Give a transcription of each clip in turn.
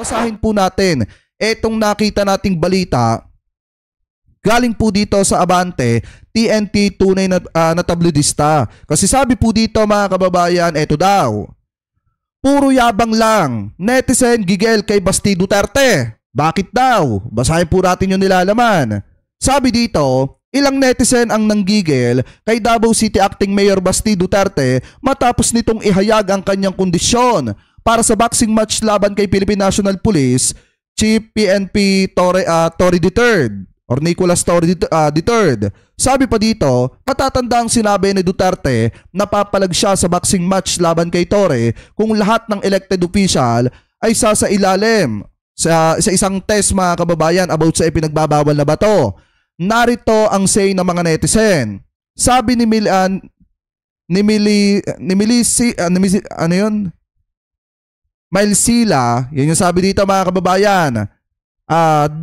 basahin po natin etong nakita nating balita. Galing po dito sa Abante, TNT tunay na tabloidista. Kasi sabi po dito mga kababayan, eto daw. Puro yabang lang, netizen gigel kay Basti Duterte. Bakit daw? Basahin po natin yung nilalaman. Sabi dito, ilang netizen ang nanggigil kay Davao City Acting Mayor Basti Duterte matapos nitong ihayag ang kanyang kondisyon para sa boxing match laban kay Philippine National Police Chief PNP Torre III or Nicolas Torre III. Sabi pa dito, matatandaang sinabi ni Duterte na papalag siya sa boxing match laban kay Torre kung lahat ng elected official ay sasailalim sa isang test mga kababayan about sa ipinagbabawal na bato. Narito ang say ng mga netizen. Sabi ni Mailsila, yun yung sabi dito mga kababayan.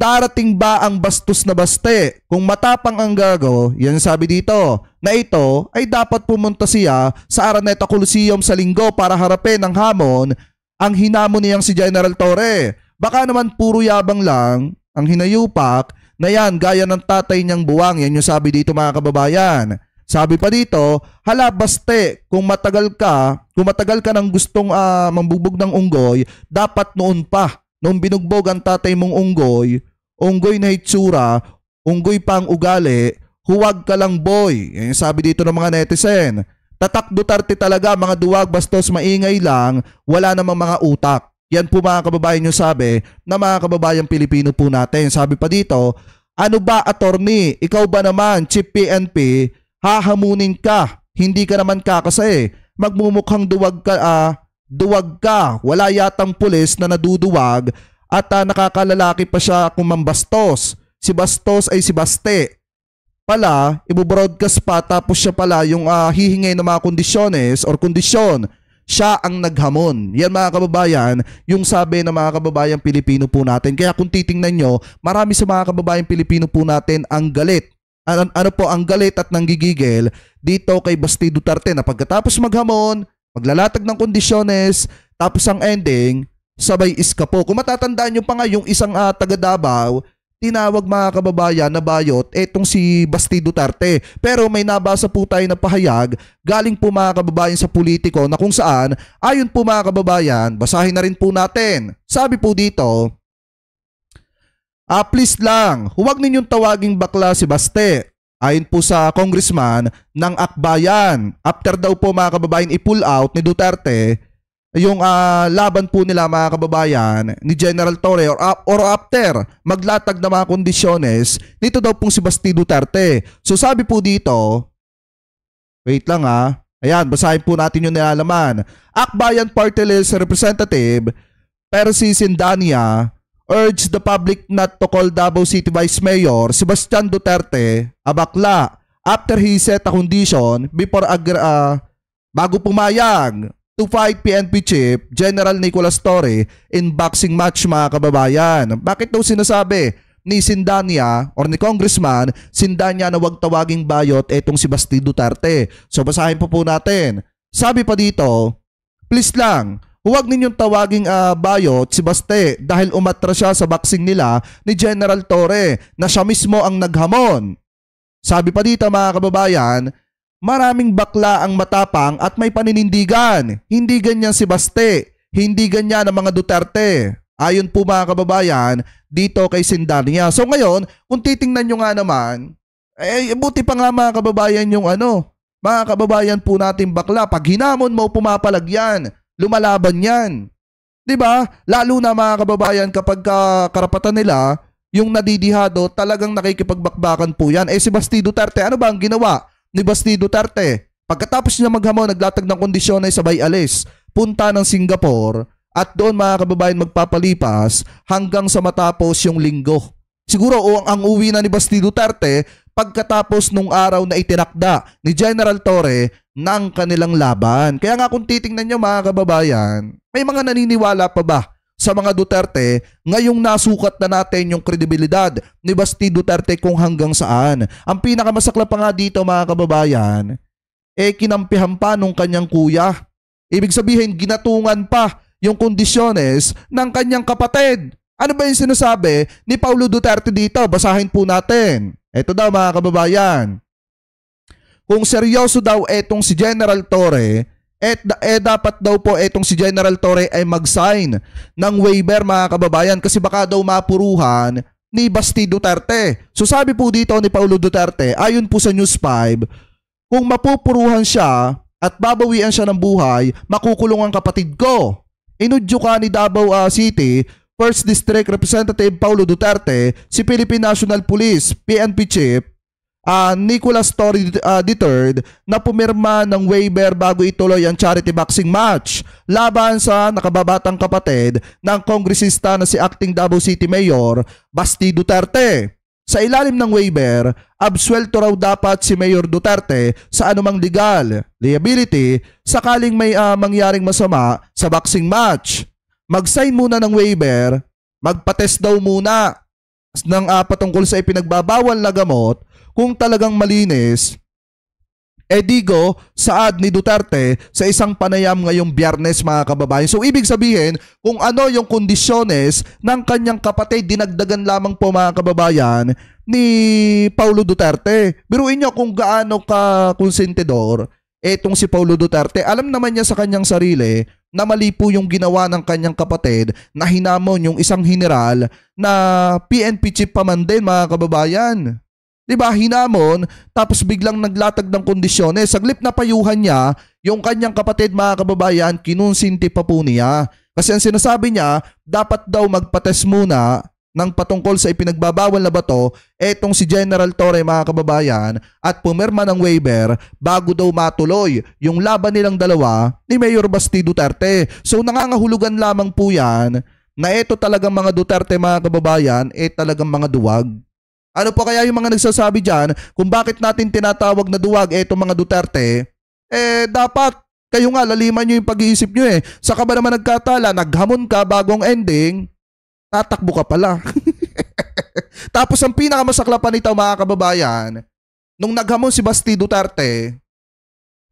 Darating ba ang bastos na baste? Kung matapang ang gago, yan sabi dito, na ito ay dapat pumunta siya sa Araneta Coliseum sa Linggo para harapin ng hamon ang hinamon niyang si General Torre. Baka naman puro yabang lang ang hinayupak na yan gaya ng tatay niyang buwang. Yan yung sabi dito mga kababayan. Sabi pa dito, hala baste, kung matagal ka ng gustong mambubog ng unggoy, dapat noon pa. Noong binugbog ang tatay mong unggoy na hitsura, unggoy pang ugali, huwag ka lang boy. Yan sabi dito ng mga netizen. Tatak Duterte talaga, mga duwag, bastos, maingay lang, wala namang mga utak. Yan po mga kababayan yung sabi na mga kababayan Pilipino po natin. Sabi pa dito, ano ba attorney, ikaw ba naman, Chief PNP, hahamunin ka, hindi ka naman kakasay, magmumukhang duwag ka, wala yatang pulis na naduduwag at nakakalalaki pa siya kung mambastos. Si Bastos ay si Baste. Pala, ibubroadcast pa tapos siya pala yung hihingay ng mga kondisyones or kondisyon. Siya ang naghamon. Yan mga kababayan, yung sabi ng mga kababayan Pilipino po natin. Kaya kung titingnan nyo, marami sa mga kababayan Pilipino po natin ang galit. Ano po ang galit at nanggigigil dito kay Basti Duterte na pagkatapos maghamon, maglalatag ng kondisyones, tapos ang ending, sabay iska po. Kung matatandaan nyo pa nga yung isang taga Davao, tinawag mga kababayan na bayot etong si Basti Duterte. Pero may nabasa po tayo na pahayag galing po mga kababayan sa politiko na kung saan, ayon po mga kababayan, basahin na rin po natin. Sabi po dito, please lang, huwag ninyong tawaging bakla si Baste. Ayon po sa congressman ng Akbayan, after daw po mga kababayan i-pull out ni Duterte yung laban po nila mga kababayan ni General Torre or after maglatag na mga kondisyones, nito daw pong si Basti Duterte. So sabi po dito, wait lang ayan, basahin po natin yung nilalaman. Akbayan Party List Representative Percy Sindania urged the public not to call Davao City Vice Mayor Sebastian Duterte a bakla after he set a condition bago pumayag to fight PNP Chief General Nicolas Torre in boxing match mga kababayan. Bakit daw sinasabi ni Sindania or ni Congressman Sindania na wag tawaging bayot etong si Basti Duterte? So basahin po natin. Sabi pa dito, please lang, huwag ninyong tawaging bayot si Baste dahil umatra siya sa boxing nila ni General Torre na siya mismo ang naghamon. Sabi pa dito mga kababayan, maraming bakla ang matapang at may paninindigan. Hindi ganyan si Baste, hindi ganyan ang mga Duterte. Ayon po mga kababayan dito kay Sindania. So ngayon, kung titingnan nyo nga naman, buti pa nga mga kababayan yung mga kababayan po natin bakla. Pag hinamon mo, pumapalag yan. Lumalaban yan. 'Di ba? Lalo na mga kababayan kapag karapatan nila, yung nadidihado, talagang nakikipagbakbakan po yan. Si Basti Duterte, ano ba ang ginawa ni Basti Duterte? Pagkatapos niya maghamon, naglatag ng kondisyon ay sabay alis, punta ng Singapore at doon mga kababayan magpapalipas hanggang sa matapos yung linggo. Siguro ang uwi na ni Basti Duterte pagkatapos nung araw na itinakda ni General Torre ng kanilang laban. Kaya nga kung titingnan nyo mga kababayan, may mga naniniwala pa ba sa mga Duterte ngayong nasukat na natin yung kredibilidad ni Basti Duterte kung hanggang saan? Ang pinakamasakla pa nga dito mga kababayan, kinampihan pa nung kanyang kuya. Ibig sabihin, ginatungan pa yung kondisyones ng kanyang kapatid. Ano ba yung sinasabi ni Paulo Duterte dito? Basahin po natin. Ito daw mga kababayan. Kung seryoso daw etong si General Torre, dapat daw po etong si General Torre ay mag-sign ng waiver mga kababayan kasi baka daw mapuruhan ni Basti Duterte. So sabi po dito ni Paulo Duterte, ayon po sa News 5, kung mapupuruhan siya at babawian siya ng buhay, makukulong ang kapatid ko. Inudyo ka ni Davao City, 1st District Representative Paulo Duterte, si Philippine National Police, PNP Chief, Nicholas Torre III na pumirma ng waiver bago ituloy ang charity boxing match laban sa nakababatang kapatid ng kongresista na si Acting Davao City Mayor Basti Duterte. Sa ilalim ng waiver, absuelto raw dapat si Mayor Duterte sa anumang legal liability sakaling may mangyaring masama sa boxing match. Mag-sign muna ng waiver, magpa-test daw muna ng patungkol sa ipinagbabawal na gamot kung talagang malinis. Digo saad ni Duterte sa isang panayam ngayong Biyernes mga kababayan. So ibig sabihin kung ano yung kondisyones ng kanyang kapatid dinagdagan lamang po mga kababayan ni Paulo Duterte. Biruin nyo kung gaano ka konsentidor etong si Paulo Duterte. Alam naman niya sa kanyang sarili na mali po yung ginawa ng kanyang kapatid na hinamon yung isang general na PNP chief pa man din mga kababayan. Diba, hinamon, tapos biglang naglatag ng kondisyones. Saglip na payuhan niya, yung kanyang kapatid mga kababayan, kinunsinti pa po niya. Kasi ang sinasabi niya, dapat daw magpates muna ng patungkol sa ipinagbabawal na bato, etong si General Torre mga kababayan, at pumirma ng waiver bago daw matuloy yung laban nilang dalawa ni Mayor Basti Duterte. So nangangahulugan lamang po yan na ito talagang mga Duterte mga kababayan, talagang mga duwag. Ano po kaya yung mga nagsasabi dyan kung bakit natin tinatawag na duwag etong mga Duterte? Dapat kayo nga laliman nyo yung pag-iisip nyo eh. Saka ba naman nagkatala, naghamon ka bagong ending, tatakbo ka pala. Tapos ang pinakamasaklapan nito mga kababayan, nung naghamon si Basti Duterte,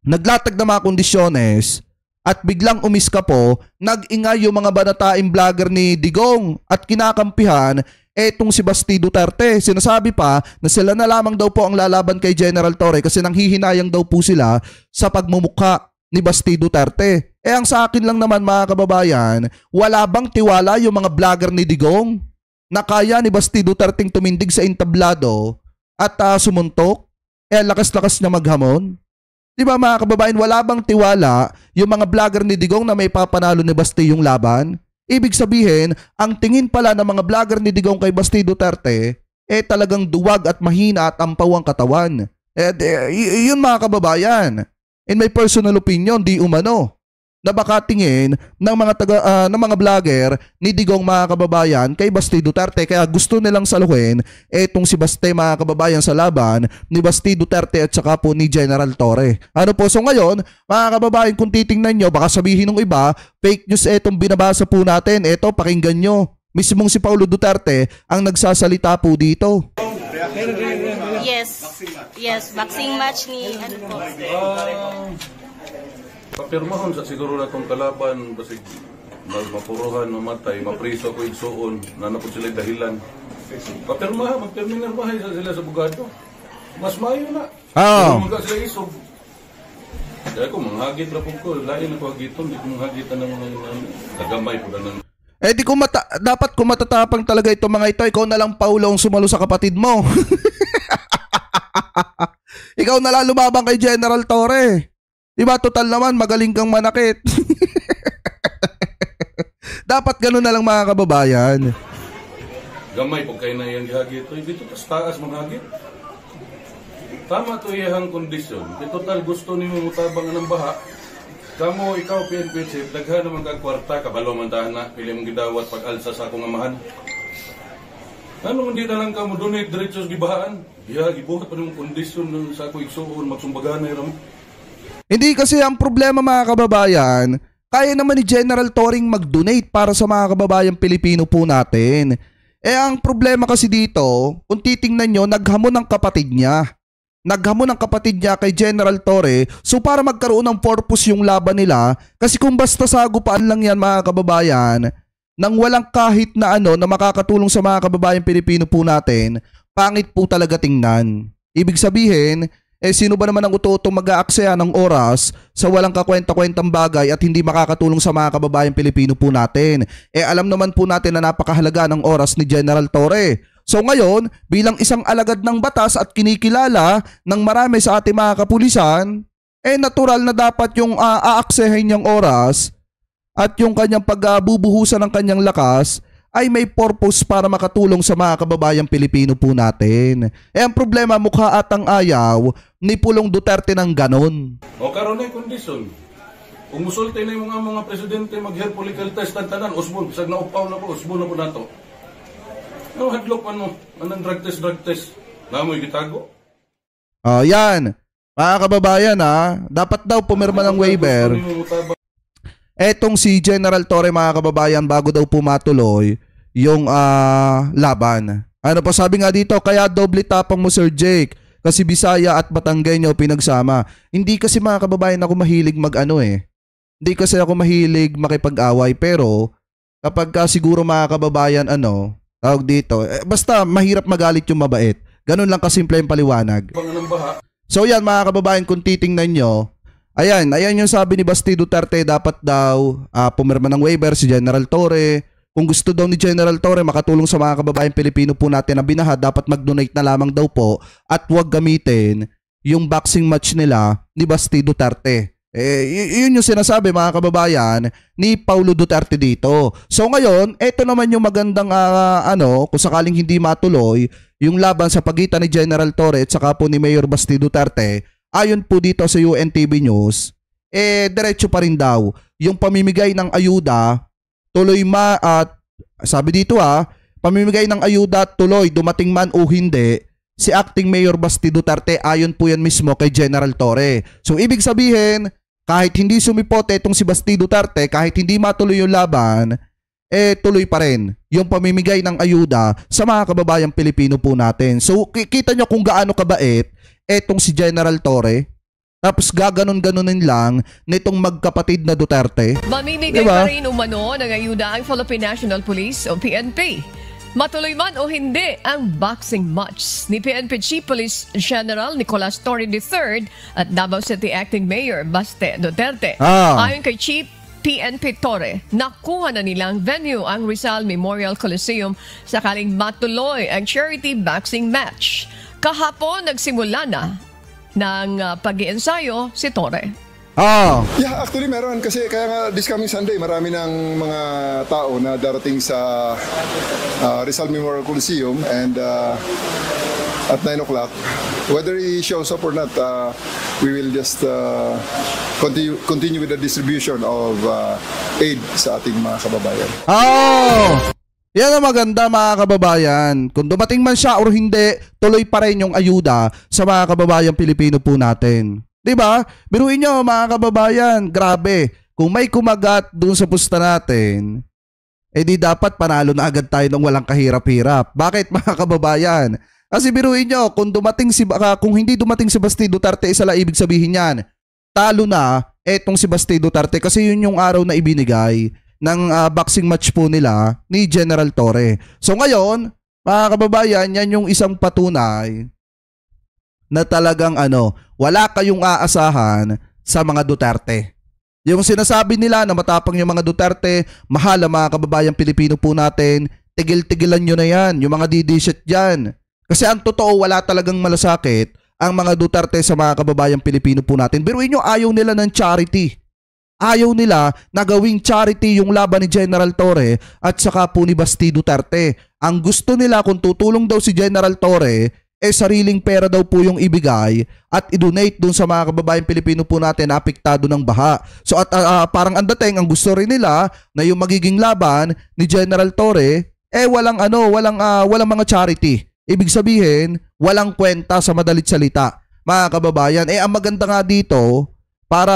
naglatag ng mga kondisyones at biglang umiska po, nag-ingay yung mga banataing vlogger ni Digong at kinakampihan etong si Basti Duterte. Sinasabi pa na sila na lamang daw po ang lalaban kay General Torre kasi nanghihinayang daw po sila sa pagmumukha ni Basti Duterte. Ang sa akin lang naman mga kababayan, wala bang tiwala yung mga vlogger ni Digong na kaya ni Basti Duterteng tumindig sa entablado at sumuntok? Lakas-lakas niya maghamon? Diba mga kababayan, wala bang tiwala yung mga vlogger ni Digong na may papanalo ni Basti yung laban? Ibig sabihin, ang tingin pala ng mga vlogger ni Digong kay Basti Duterte talagang duwag at mahina at ampaw ang katawan. Yun mga kababayan. In my personal opinion, di umano na baka tingin ng mga vlogger ni Digong mga kababayan kay Basti Duterte, kaya gusto nilang saluhin etong si Basti mga kababayan sa laban ni Basti Duterte at saka po ni General Torre. Ano po, so ngayon mga kababayan, kung titingnan nyo, baka sabihin ng iba fake news etong binabasa po natin. Eto, pakinggan nyo, mismong si Paulo Duterte ang nagsasalita po dito. Yes, boxing match ni ano po. Papirmahon sa siguro na itong kalaban, basig mapuruhan, mamatay, mapriso ko igsuon, nanapod sila dahilan. Magterminar sila sa bugado. Mas mayo na. Pero mga sila isog. Kaya ko, manghagit na po ko. Lain na ko hagiton, di ko manghagitan ng mga nagamay po na. Di ko dapat kung matatapang talaga itong mga ito, ikaw na lang Paulo ang sumalo sa kapatid mo. Ikaw na lang lumabang kay General Torre. Diba, total naman, magaling kang manakit. Dapat ganun na lang mga kababayan. Gamay, pag kayo na yung gihagit, dito taas maghagit. Tama to iyang kondisyon. Di total gusto ni mo mutabang ng baha. Kamo, ikaw, PNP Chief, daghan naman kagkwarta, kabalo man tahan na, pili mong gidawat pag-alsa sa akong amahan. Ano hindi na lang ka mo donate diretso sa gibahaan? Gibuhat pa ng kondisyon ng sa akong igsuon, magsumbaganay ram. Hindi kasi ang problema mga kababayan, kaya naman ni General Torring mag-donate para sa mga kababayang Pilipino po natin. Ang problema kasi dito, kung titingnan nyo, naghamon ng kapatid niya naghamon ng kapatid niya kay General Torre. So para magkaroon ng purpose yung laban nila, kasi kung basta sagupaan lang yan mga kababayan, nang walang kahit na ano na makakatulong sa mga kababayan Pilipino po natin, pangit po talaga tingnan. Ibig sabihin, sino ba naman ang uto-uto mag-aaksaya ng oras sa walang kakwenta-kwentang bagay at hindi makakatulong sa mga kababayan Pilipino po natin? Alam naman po natin na napakahalaga ng oras ni General Torre. So ngayon, bilang isang alagad ng batas at kinikilala ng marami sa ating mga kapulisan, natural na dapat yung aaksehin niyang oras at yung kanyang pagbubuhusan ng kanyang lakas ay may purpose para makatulong sa mga kababayang Pilipino po natin. Ang problema, mukha atang ayaw ni Pulong Duterte ng ganon. O karon ay kondisyon. Kung musulti na yung mga presidente mag-hair follicle test ang tanan, usbon, bisag na upaw na po, usbon na po nato. No, hadlok ano, anong drug test, namoy gitago. Yan. Mga kababayan dapat daw pumirma ng waiver. Etong si General Torre mga kababayan bago daw pumatuloy yung laban. Ano pa sabi nga dito, kaya doble tapang mo Sir Jake kasi Bisaya at Batanggenyo pinagsama. Hindi kasi mga kababayan ako mahilig Hindi kasi ako mahilig makipag-away, pero kapag siguro mga kababayan tawag dito, basta mahirap magalit yung mabait. Ganun lang kasimple yung paliwanag. So yan mga kababayan, kung titingnan nyo, ayan yung sabi ni Basti Duterte, dapat daw pumirma ng waiver si General Torre. Kung gusto daw ni General Torre makatulong sa mga kababayan Pilipino po natin na binaha, dapat mag-donate na lamang daw po at huwag gamitin yung boxing match nila ni Basti Duterte. Yun yung sinasabi mga kababayan ni Paulo Duterte dito. So ngayon, eto naman yung magandang kung sakaling hindi matuloy yung laban sa pagitan ni General Torre at saka po ni Mayor Basti Duterte. Ayon po dito sa UNTV News, diretso pa rin daw yung pamimigay ng ayuda, tuloy at sabi dito pamimigay ng ayuda tuloy dumating man o hindi si Acting Mayor Basti Duterte, ayon po yan mismo kay General Torre. So ibig sabihin, kahit hindi sumipot itong si Basti Duterte, kahit hindi matuloy yung laban, tuloy pa rin yung pamimigay ng ayuda sa mga kababayang Pilipino po natin. So kita nyo kung gaano kabait etong si General Torre, tapos gaganon-ganonin lang nitong magkapatid na Duterte. Mamimigay pa rin umano ng ayuda ang Philippine National Police o PNP. Matuloy man o hindi ang boxing match ni PNP Chief Police General Nicolas Torre III at Davao City Acting Mayor Baste Duterte. Ayon kay Chief PNP Torre, nakuha na nilang venue ang Rizal Memorial Coliseum sakaling matuloy ang charity boxing match. Kahapon nagsimula na ng pag-iensayo si Torre. Yeah, actually meron kasi kaya nga this coming Sunday marami ng mga tao na darating sa Rizal Memorial Coliseum and at 9 o'clock. Whether he shows up or not, we will just continue with the distribution of aid sa ating mga kababayan. Yan ang maganda mga kababayan. Kung dumating man siya or hindi, tuloy pa rin yung ayuda sa mga kababayang Pilipino po natin. Diba? Biruin nyo mga kababayan, grabe. Kung may kumagat dun sa pusta natin, di dapat panalo na agad tayo ng walang kahirap-hirap. Bakit mga kababayan? Kasi biruin nyo, kung hindi dumating si Basti Duterte, isa lang ibig sabihin yan, talo na etong si Basti Duterte kasi yun yung araw na ibinigay ng boxing match po nila ni General Torre. So ngayon, mga kababayan, yan yung isang patunay na talagang wala kayong aasahan sa mga Duterte. Yung sinasabi nila na matapang yung mga Duterte, mahal ang mga kababayang Pilipino po natin, tigil-tigilan nyo na yan, yung mga didishit dyan. Kasi ang totoo, wala talagang malasakit ang mga Duterte sa mga kababayang Pilipino po natin. Biruin nyo, ayaw nila ng charity. Ayaw nila na gawing charity yung laban ni General Torre at saka po ni Basti Duterte. Ang gusto nila kung tutulong daw si General Torre, sariling pera daw po yung ibigay at i-donate dun sa mga kababayang Pilipino po natin na apektado ng baha. So at parang ang dating, ang gusto rin nila na yung magiging laban ni General Torre, walang mga charity. Ibig sabihin, walang kwenta sa madalit salita. Mga kababayan, ang maganda nga dito, para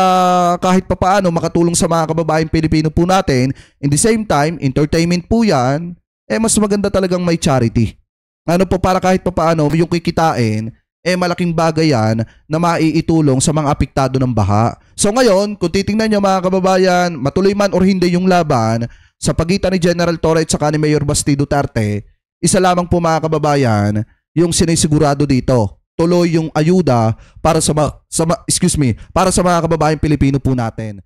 kahit papaano makatulong sa mga kababayang Pilipino po natin, in the same time, entertainment po yan, mas maganda talagang may charity. Para kahit papaano yung kikitain, malaking bagay yan na maiitulong sa mga apektado ng baha. So ngayon, kung titingnan nyo mga kababayan, matuloy man or hindi yung laban sa pagitan ni General Torre at saka ni Mayor Basti Duterte, isa lamang po mga kababayan yung sinisigurado dito. Tuloy yung ayuda para sa mga kababayang Pilipino po natin.